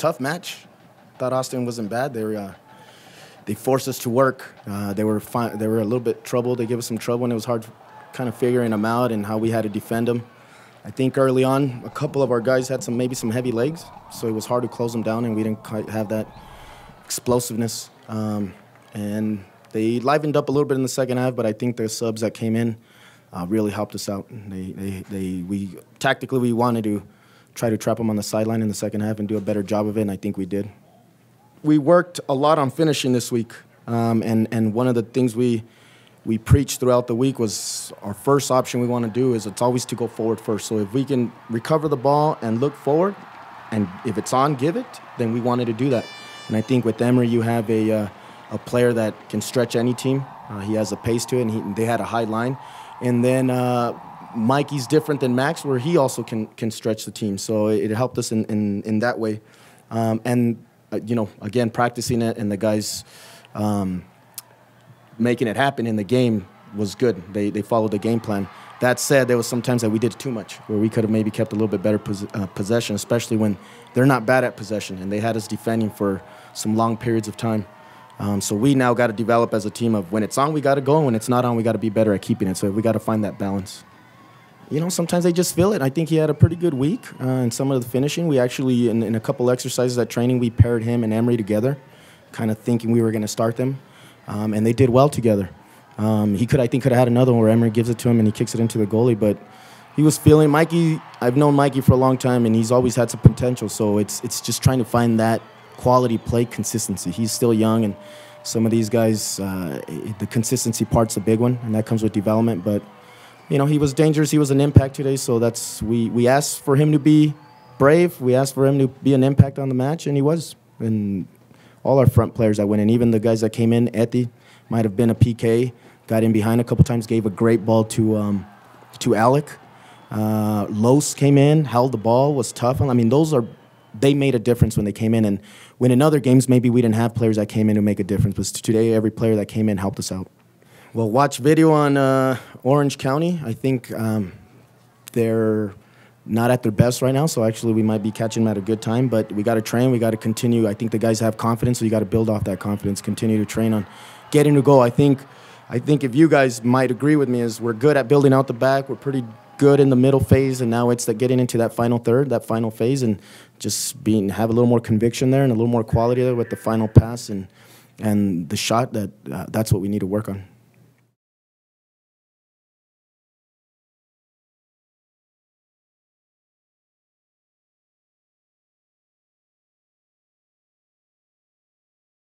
tough match. Thought Austin wasn't bad. They forced us to work. They were fine. They were a little bit troubled. They gave us some trouble, and it was hard kind of figuring them out and how we had to defend them. I think early on, a couple of our guys had maybe some heavy legs, so it was hard to close them down, and we didn't quite have that explosiveness. And they livened up a little bit in the second half, but I think the subs that came in really helped us out. Tactically, we wanted to try to trap them on the sideline in the second half and do a better job of it, and I think we did. We worked a lot on finishing this week, and one of the things we preached throughout the week was our first option we want to do is it's always to go forward first. So if we can recover the ball and look forward, and if it's on, give it, then we wanted to do that. And I think with Emery, you have a player that can stretch any team. He has a pace to it, and they had a high line. And then Mikey's different than Max, where he also can stretch the team. So it helped us in that way. Again, practicing it and the guys making it happen in the game was good. They followed the game plan. That said, there was some times that we did too much, where we could have maybe kept a little bit better possession, especially when they're not bad at possession, and they had us defending for some long periods of time. So we now got to develop as a team of when it's on, we got to go, and when it's not on, we got to be better at keeping it. So we got to find that balance. Sometimes they just feel it. I think he had a pretty good week in some of the finishing. We actually, in a couple exercises at training, we paired him and Emery together, kind of thinking we were going to start them, and they did well together. He could have had another one where Emery gives it to him and he kicks it into the goalie, but he was feeling Mikey. I've known Mikey for a long time, and he's always had some potential. So it's just trying to find that quality play consistency. He's still young, and some of these guys, the consistency part's a big one, and that comes with development. But he was dangerous. He was an impact today, so we asked for him to be brave. We asked for him to be an impact on the match, and he was. And all our front players that went in, even the guys that came in, Eti might have been a PK, got in behind a couple times, gave a great ball to Alec. Los came in, held the ball, was tough. I mean, they made a difference when they came in. And when in other games, maybe we didn't have players that came in to make a difference. But today, every player that came in helped us out. Well, watch video on Orange County. I think they're not at their best right now, so actually we might be catching them at a good time. But we got to train. We got to continue. I think the guys have confidence, so you got to build off that confidence, continue to train on getting to goal. I think if you guys might agree with me, is we're good at building out the back. We're pretty good in the middle phase, and now it's getting into that final third, that final phase, and just have a little more conviction there and a little more quality there with the final pass and the shot. That's what we need to work on.